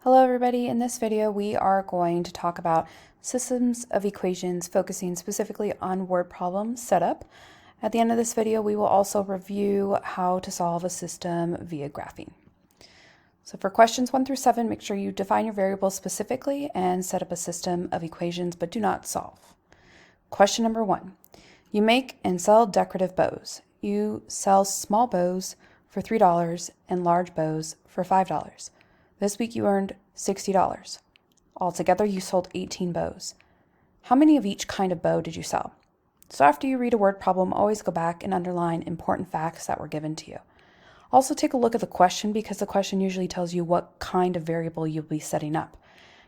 Hello everybody, in this video we are going to talk about systems of equations focusing specifically on word problem setup. At the end of this video we will also review how to solve a system via graphing. So for questions 1 through 7, make sure you define your variables specifically and set up a system of equations, but do not solve. Question number 1. You make and sell decorative bows. You sell small bows for $3 and large bows for $5. This week you earned $60. Altogether, you sold 18 bows. How many of each kind of bow did you sell? So after you read a word problem, always go back and underline important facts that were given to you. Also take a look at the question because the question usually tells you what kind of variable you'll be setting up.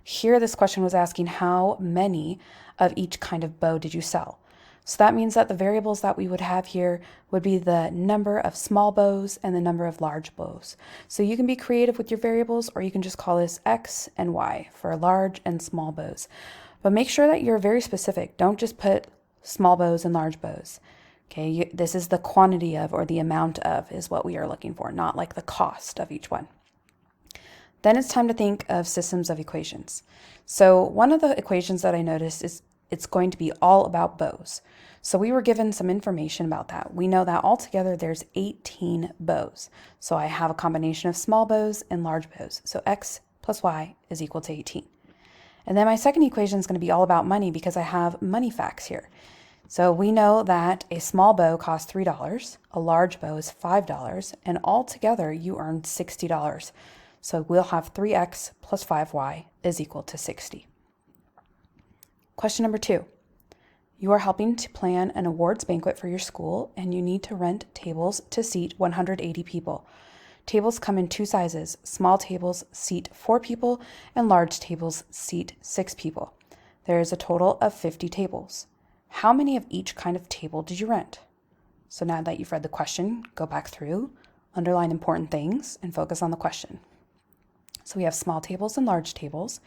Here, this question was asking how many of each kind of bow did you sell? So that means that the variables that we would have here would be the number of small bows and the number of large bows. So you can be creative with your variables, or you can just call this X and Y for large and small bows. But make sure that you're very specific. Don't just put small bows and large bows. Okay, this is the quantity of, or the amount of, is what we are looking for, not like the cost of each one. Then it's time to think of systems of equations. So one of the equations that I noticed is it's going to be all about bows. So we were given some information about that. We know that altogether there's 18 bows. So I have a combination of small bows and large bows. So X plus Y is equal to 18. And then my second equation is going to be all about money because I have money facts here. So we know that a small bow costs $3, a large bow is $5, and altogether you earned $60. So we'll have 3x plus 5y is equal to 60. Question number 2. You are helping to plan an awards banquet for your school and you need to rent tables to seat 180 people. Tables come in 2 sizes. Small tables seat 4 people and large tables seat 6 people. There is a total of 50 tables. How many of each kind of table did you rent? So now that you've read the question, go back through, underline important things, and focus on the question. So we have small tables and large tables,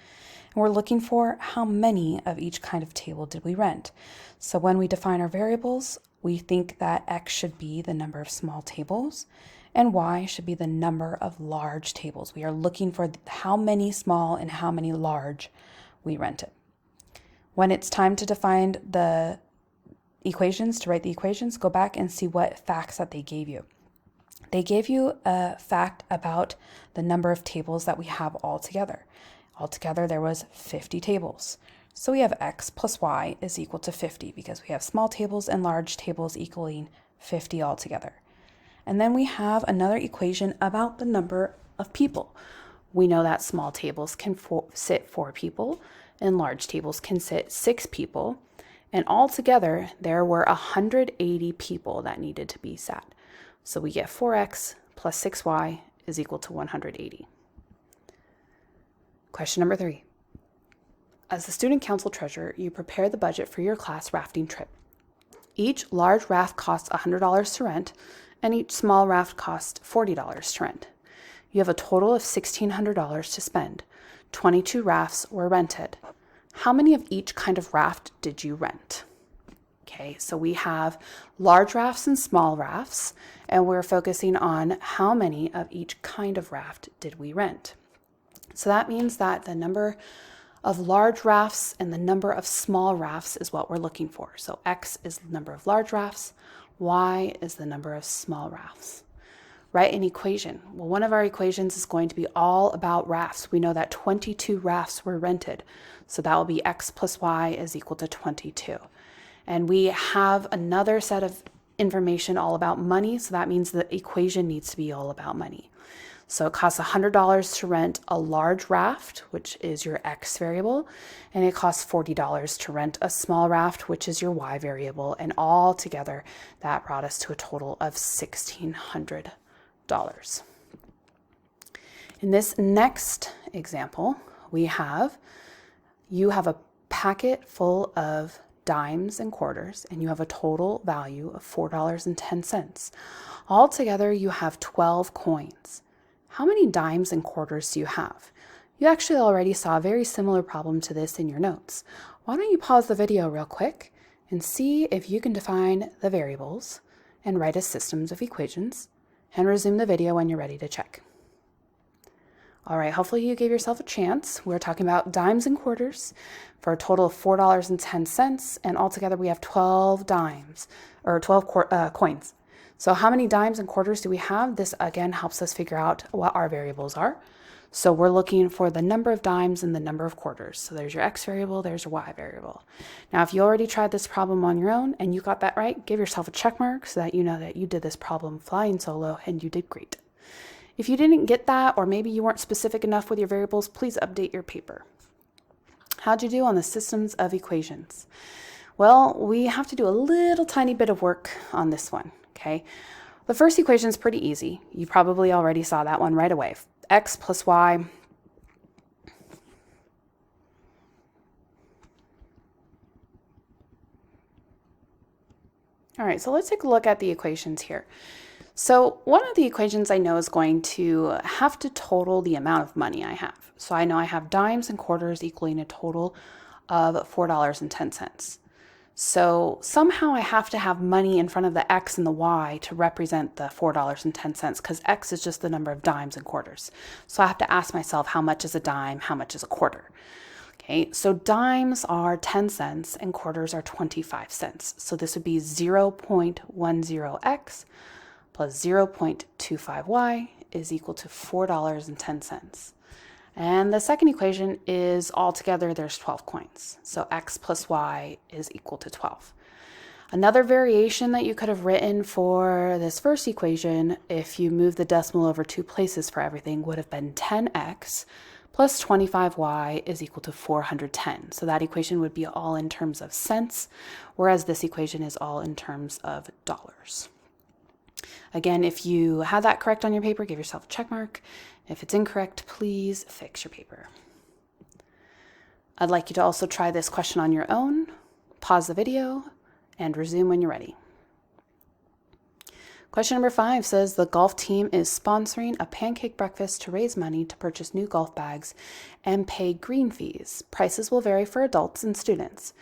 and we're looking for how many of each kind of table did we rent. So when we define our variables, we think that X should be the number of small tables and Y should be the number of large tables. We are looking for how many small and how many large we rented. When it's time to define the equations, to write the equations, go back and see what facts that they gave you. They gave you a fact about the number of tables that we have all together. Altogether, there was 50 tables. So we have X plus Y is equal to 50 because we have small tables and large tables equaling 50 altogether. And then we have another equation about the number of people. We know that small tables can sit 4 people and large tables can sit 6 people. And altogether, there were 180 people that needed to be sat. So we get 4x plus 6y is equal to 180. Question number 3. As the student council treasurer, you prepare the budget for your class rafting trip. Each large raft costs $100 to rent, and each small raft costs $40 to rent. You have a total of $1,600 to spend. 22 rafts were rented. How many of each kind of raft did you rent? Okay, so we have large rafts and small rafts, and we're focusing on how many of each kind of raft did we rent. So that means that the number of large rafts and the number of small rafts is what we're looking for. So X is the number of large rafts, Y is the number of small rafts. Write an equation. Well, one of our equations is going to be all about rafts. We know that 22 rafts were rented, so that will be X plus Y is equal to 22. And we have another set of information all about money, so that means the equation needs to be all about money. So it costs $100 to rent a large raft, which is your X variable, and it costs $40 to rent a small raft, which is your Y variable, and all together that brought us to a total of $1,600. In this next example, you have a packet full of dimes and quarters, and you have a total value of $4.10. Altogether, you have 12 coins. How many dimes and quarters do you have? You actually already saw a very similar problem to this in your notes. Why don't you pause the video real quick and see if you can define the variables and write a systems of equations, and resume the video when you're ready to check. All right, hopefully you gave yourself a chance. We're talking about dimes and quarters for a total of $4.10, and altogether we have 12 dimes, or 12 coins. So how many dimes and quarters do we have? This again helps us figure out what our variables are. So we're looking for the number of dimes and the number of quarters. So there's your X variable, there's your Y variable. Now, if you already tried this problem on your own and you got that right, give yourself a check mark so that you know that you did this problem flying solo and you did great. If you didn't get that, or maybe you weren't specific enough with your variables, please update your paper. How'd you do on the systems of equations? Well, we have to do a little tiny bit of work on this one, okay? The first equation is pretty easy. You probably already saw that one right away. X plus Y All right, so let's take a look at the equations here. So one of the equations I know is going to have to total the amount of money I have. So I know I have dimes and quarters equaling a total of $4.10. So somehow I have to have money in front of the X and the Y to represent the $4.10 because X is just the number of dimes and quarters. So I have to ask myself, how much is a dime? How much is a quarter? Okay, so dimes are 10 cents and quarters are 25 cents. So this would be 0.10x plus 0.25y is equal to $4.10. And the second equation is altogether there's 12 coins. So x plus y is equal to 12. Another variation that you could have written for this first equation, if you move the decimal over 2 places for everything, would have been 10x plus 25y is equal to 410. So that equation would be all in terms of cents, whereas this equation is all in terms of dollars. Again, if you had that correct on your paper, give yourself a check mark. If it's incorrect, please fix your paper. I'd like you to also try this question on your own. Pause the video and resume when you're ready. Question number 5 says the golf team is sponsoring a pancake breakfast to raise money to purchase new golf bags and pay green fees. Prices will vary for adults and students.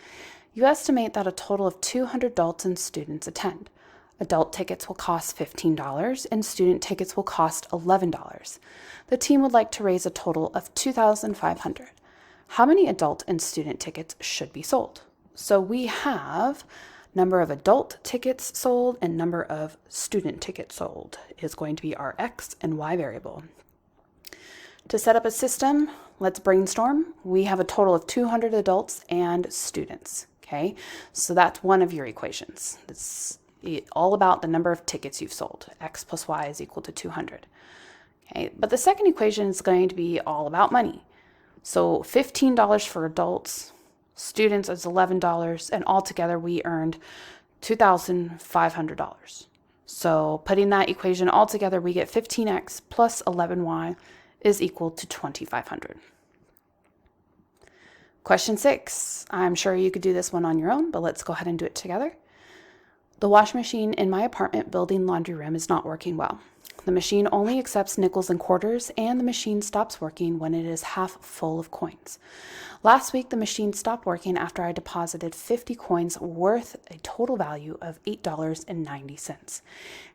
You estimate that a total of 200 adults and students attend. Adult tickets will cost $15 and student tickets will cost $11. The team would like to raise a total of $2,500. How many adult and student tickets should be sold? So we have number of adult tickets sold and number of student tickets sold is going to be our X and Y variable. To set up a system, let's brainstorm. We have a total of 200 adults and students, okay? So that's one of your equations. It's all about the number of tickets you've sold. X plus Y is equal to 200. Okay, but the second equation is going to be all about money. So $15 for adults, students is $11, and altogether we earned $2,500. So putting that equation all together, we get 15x plus 11y is equal to 2,500. Question 6. I'm sure you could do this one on your own, but let's go ahead and do it together. The washing machine in my apartment building laundry room is not working well. The machine only accepts nickels and quarters, and the machine stops working when it is half full of coins. Last week, the machine stopped working after I deposited 50 coins worth a total value of $8.90.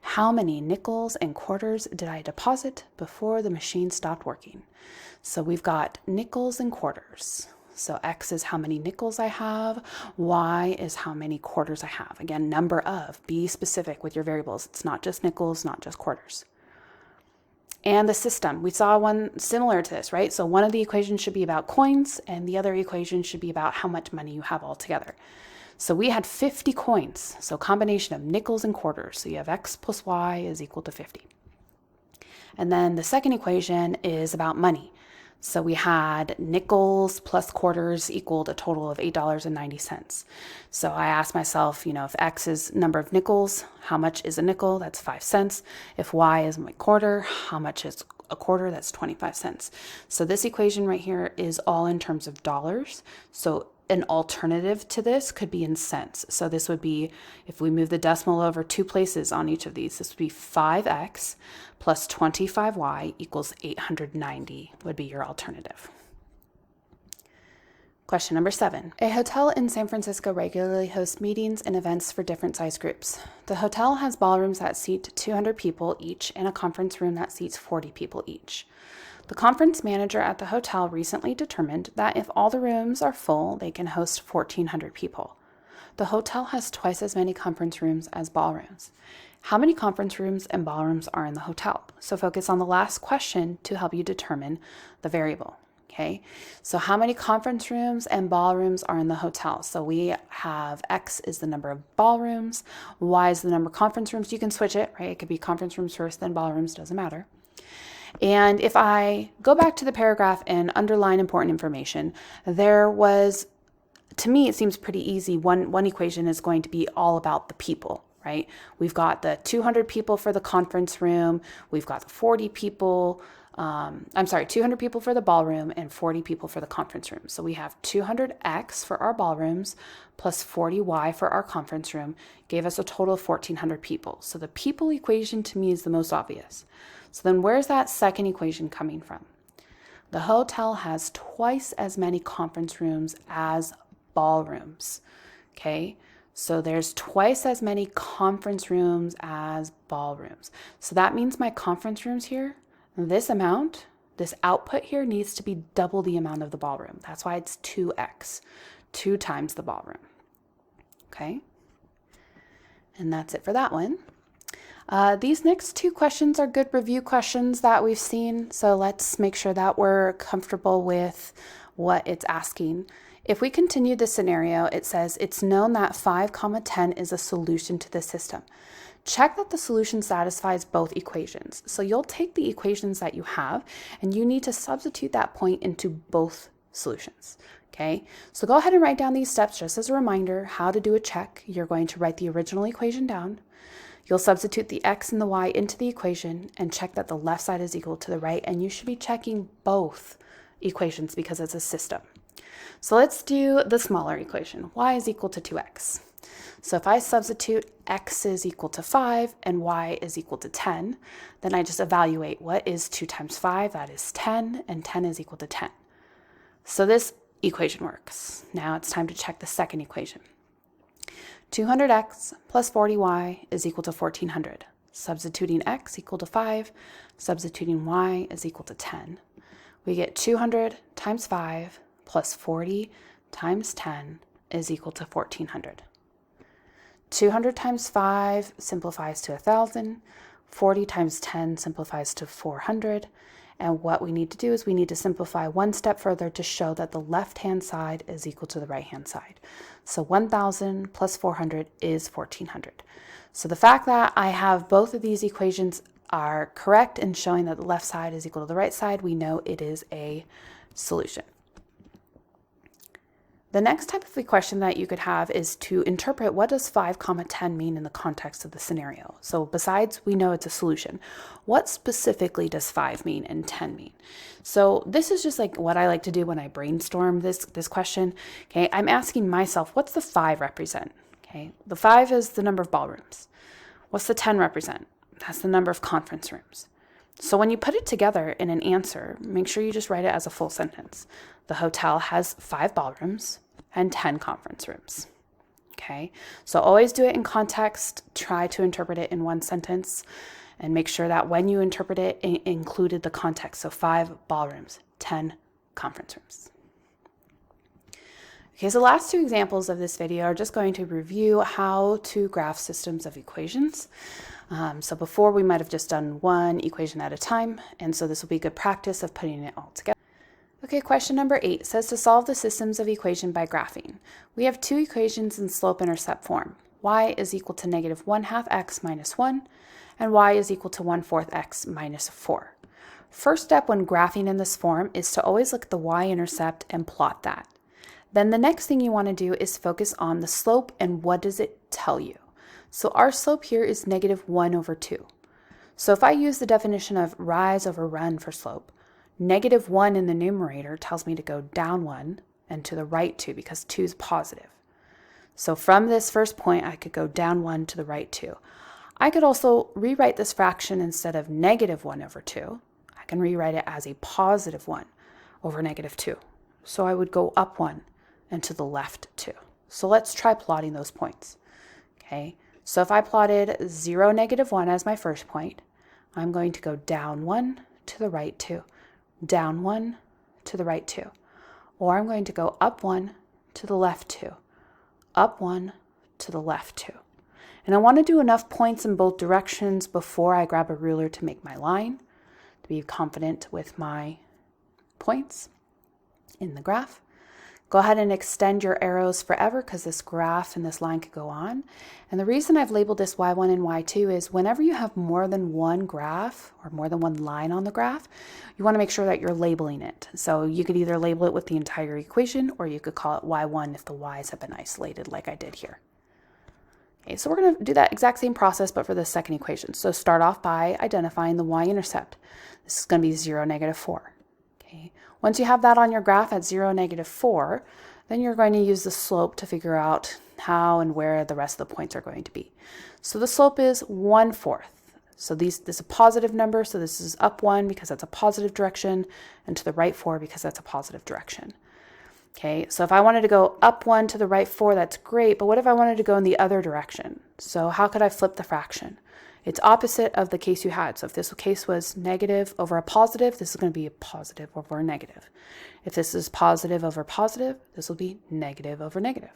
How many nickels and quarters did I deposit before the machine stopped working? So we've got nickels and quarters. So X is how many nickels I have, Y is how many quarters I have. Again, number of, be specific with your variables. It's not just nickels, not just quarters. And the system, we saw one similar to this, right? So one of the equations should be about coins and the other equation should be about how much money you have altogether. So we had 50 coins, so combination of nickels and quarters. So you have X plus Y is equal to 50. And then the second equation is about money. So we had nickels plus quarters equaled a total of $8.90. So I asked myself, if X is number of nickels, how much is a nickel? That's 5 cents. If Y is my quarter, how much is a quarter? That's 25 cents. So this equation right here is all in terms of dollars. So an alternative to this could be in cents. So this would be, if we move the decimal over 2 places on each of these, this would be 5x plus 25y equals 890 would be your alternative. Question number 7. A hotel in San Francisco regularly hosts meetings and events for different size groups. The hotel has ballrooms that seat 200 people each and a conference room that seats 40 people each. The conference manager at the hotel recently determined that if all the rooms are full, they can host 1,400 people. The hotel has twice as many conference rooms as ballrooms. How many conference rooms and ballrooms are in the hotel? So focus on the last question to help you determine the variable. Okay, so how many conference rooms and ballrooms are in the hotel? So we have X is the number of ballrooms, Y is the number of conference rooms. You can switch it, right? It could be conference rooms first, then ballrooms, doesn't matter. And if I go back to the paragraph and underline important information, there was, to me, it seems pretty easy. One equation is going to be all about the people, right? We've got the 200 people for the conference room. We've got the 40 people. 200 people for the ballroom and 40 people for the conference room. So we have 200X for our ballrooms plus 40Y for our conference room gave us a total of 1,400 people. So the people equation to me is the most obvious. So then where's that second equation coming from? The hotel has twice as many conference rooms as ballrooms. Okay, so there's twice as many conference rooms as ballrooms. So that means my conference rooms here, this amount, this output here needs to be double the amount of the ballroom. That's why it's 2x, 2 times the ballroom. Okay, and that's it for that one. These next two questions are good review questions that we've seen, so let's make sure that we're comfortable with what it's asking. If we continue the scenario, it says it's known that 5, 10 is a solution to the system. Check that the solution satisfies both equations. So you'll take the equations that you have and you need to substitute that point into both solutions. Okay, so go ahead and write down these steps just as a reminder how to do a check. You're going to write the original equation down. You'll substitute the X and the Y into the equation and check that the left side is equal to the right. And you should be checking both equations because it's a system. So let's do the smaller equation. Y is equal to 2X. So if I substitute X is equal to 5 and Y is equal to 10, then I just evaluate what is 2 times 5, that is 10, and 10 is equal to 10. So this equation works. Now it's time to check the second equation. 200X plus 40Y is equal to 1,400. Substituting X equal to 5, substituting Y is equal to 10. We get 200 times 5 plus 40 times 10 is equal to 1,400. 200 times 5 simplifies to 1,000. 40 times 10 simplifies to 400. And what we need to do is we need to simplify one step further to show that the left-hand side is equal to the right-hand side. So 1,000 plus 400 is 1,400. So the fact that I have both of these equations are correct in showing that the left side is equal to the right side, we know it is a solution. The next type of question that you could have is to interpret what does 5, 10 mean in the context of the scenario. So besides we know it's a solution, what specifically does 5 mean and 10 mean? So this is just like what I like to do when I brainstorm this question. Okay, I'm asking myself, what's the 5 represent? Okay, the 5 is the number of ballrooms. What's the 10 represent? That's the number of conference rooms. So when you put it together in an answer, make sure you just write it as a full sentence. The hotel has 5 ballrooms and 10 conference rooms. Okay, so always do it in context. Try to interpret it in one sentence and make sure that when you interpret it, it included the context. So 5 ballrooms, 10 conference rooms. Okay, so the last 2 examples of this video are just going to review how to graph systems of equations. So before we might have just done one equation at a time, and so this will be good practice of putting it all together. Okay, question number 8 says to solve the systems of equation by graphing. We have 2 equations in slope-intercept form. Y is equal to negative 1/2 x minus 1, and y is equal to 1/4 x minus 4. First step when graphing in this form is to always look at the y-intercept and plot that. Then the next thing you want to do is focus on the slope and what does it tell you. So our slope here is negative 1/2. So if I use the definition of rise over run for slope, negative 1 in the numerator tells me to go down 1 and to the right 2 because 2 is positive. So from this first point, I could go down 1 to the right 2. I could also rewrite this fraction instead of negative 1/2. I can rewrite it as a positive 1 over negative 2. So I would go up 1 and to the left 2. So let's try plotting those points. Okay, so if I plotted 0, negative 1 as my first point, I'm going to go down 1 to the right 2, down 1 to the right 2. Or I'm going to go up 1 to the left 2, up 1 to the left 2. And I want to do enough points in both directions before I grab a ruler to make my line, to be confident with my points in the graph. Go ahead and extend your arrows forever because this graph and this line could go on. And the reason I've labeled this Y1 and Y2 is whenever you have more than one graph or more than one line on the graph, you want to make sure that you're labeling it. So you could either label it with the entire equation or you could call it Y1 if the Y's have been isolated like I did here. Okay, so we're going to do that exact same process but for the second equation. So start off by identifying the y-intercept. This is going to be 0, -4. Okay. Once you have that on your graph at 0, -4, then you're going to use the slope to figure out how and where the rest of the points are going to be. So the slope is 1/4. So this is a positive number, so this is up 1 because that's a positive direction, and to the right 4 because that's a positive direction. Okay, so if I wanted to go up 1 to the right 4, that's great, but what if I wanted to go in the other direction? So how could I flip the fraction? It's opposite of the case you had. So if this case was negative over a positive, this is going to be a positive over a negative. If this is positive over positive, this will be negative over negative.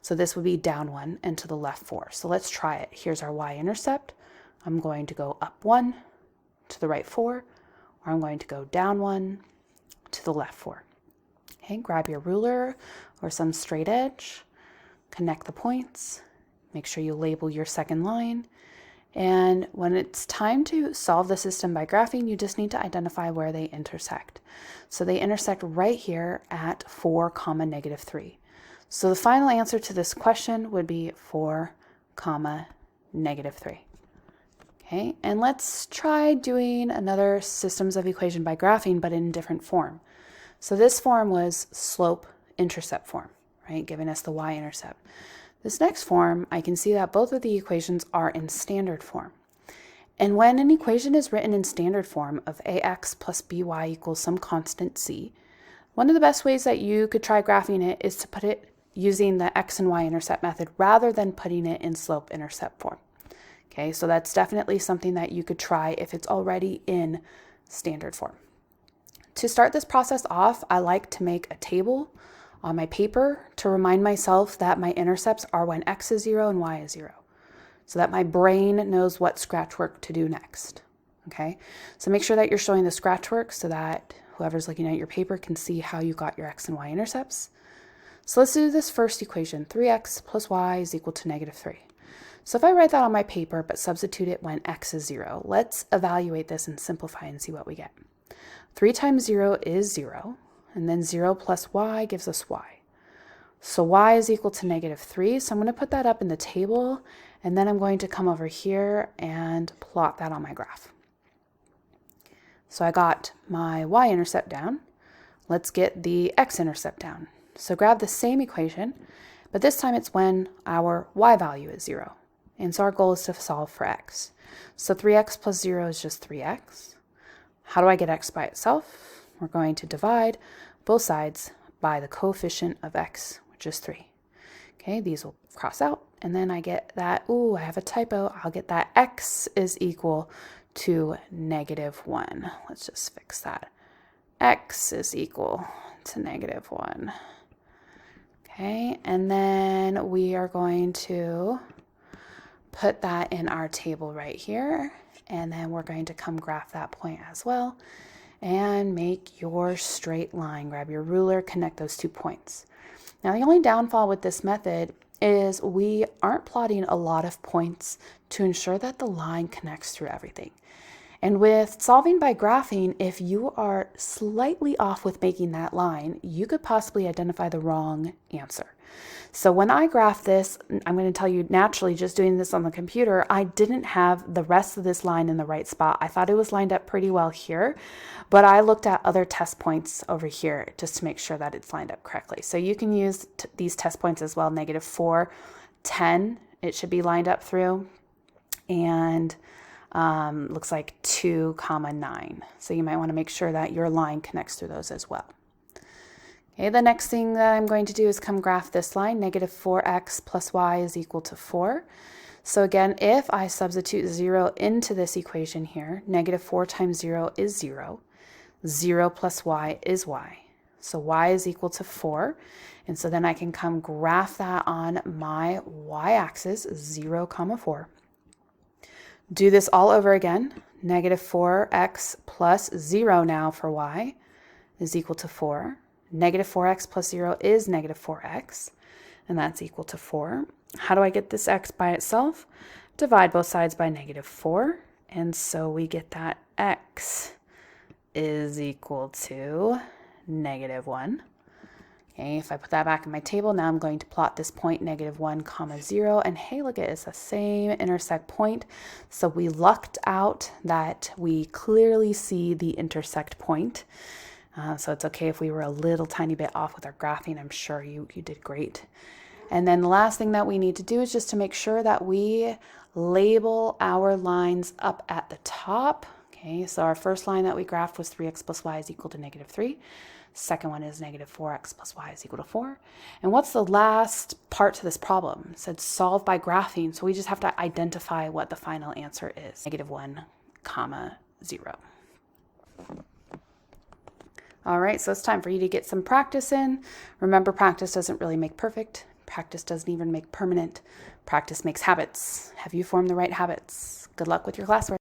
So this would be down 1 and to the left 4. So let's try it. Here's our y-intercept. I'm going to go up 1 to the right 4, or I'm going to go down 1 to the left 4. Okay, grab your ruler or some straight edge, connect the points, make sure you label your second line. And when it's time to solve the system by graphing, you just need to identify where they intersect. So they intersect right here at 4, -3. So the final answer to this question would be 4, -3. Okay, and let's try doing another systems of equation by graphing, but in different form. So this form was slope-intercept form, right, giving us the y-intercept. This next form, I can see that both of the equations are in standard form. And when an equation is written in standard form of ax plus by equals some constant c, one of the best ways that you could try graphing it is to put it using the x and y-intercept method rather than putting it in slope-intercept form. Okay, so that's definitely something that you could try if it's already in standard form. To start this process off, I like to make a table on my paper to remind myself that my intercepts are when x is 0 and y is 0, so that my brain knows what scratch work to do next. Okay, so make sure that you're showing the scratch work so that whoever's looking at your paper can see how you got your x and y intercepts. So let's do this first equation, 3x plus y is equal to -3. So if I write that on my paper but substitute it when x is 0, let's evaluate this and simplify and see what we get. 3 times 0 is 0, and then 0 plus y gives us y. So y is equal to -3, so I'm going to put that up in the table, and then I'm going to come over here and plot that on my graph. So I got my y-intercept down. Let's get the x-intercept down. So grab the same equation, but this time it's when our y value is 0. And so our goal is to solve for x. So 3x plus 0 is just 3x. How do I get x by itself? We're going to divide both sides by the coefficient of x, which is 3. Okay, these will cross out, and then I get that, ooh, I have a typo. I'll get that x is equal to -1. Let's just fix that. X is equal to -1. Okay, and then we are going to put that in our table right here, and then we're going to come graph that point as well and make your straight line. Grab your ruler, connect those 2 points. Now the only downfall with this method is we aren't plotting a lot of points to ensure that the line connects through everything. And with solving by graphing, if you are slightly off with making that line, you could possibly identify the wrong answer. So when I graph this, I'm going to tell you naturally, just doing this on the computer, I didn't have the rest of this line in the right spot. I thought it was lined up pretty well here, but I looked at other test points over here just to make sure that it's lined up correctly. So you can use these test points as well, -4, 10, it should be lined up through, and looks like 2, 9. So you might want to make sure that your line connects through those as well. Okay, the next thing that I'm going to do is come graph this line, -4x plus y is equal to 4. So again, if I substitute 0 into this equation here, -4 times 0 is 0. 0 plus y is y. So y is equal to 4. And so then I can come graph that on my y-axis, 0, 4. Do this all over again. Negative 4x plus 0 now for y is equal to 4. Negative 4x plus 0 is negative 4x, and that's equal to 4. How do I get this x by itself? Divide both sides by negative 4, and so we get that x is equal to negative 1. Okay, if I put that back in my table, now I'm going to plot this point negative 1, 0, and hey, look, it's the same intersect point. So we lucked out that we clearly see the intersect point. So it's okay if we were a little tiny bit off with our graphing. I'm sure you did great. And then the last thing that we need to do is just to make sure that we label our lines up at the top. Okay, so our first line that we graphed was 3x plus y is equal to negative 3. Second one is negative 4x plus y is equal to 4. And what's the last part to this problem? It said solve by graphing, so we just have to identify what the final answer is. Negative 1, 0. All right, so it's time for you to get some practice in. Remember, practice doesn't really make perfect. Practice doesn't even make permanent. Practice makes habits. Have you formed the right habits? Good luck with your classwork.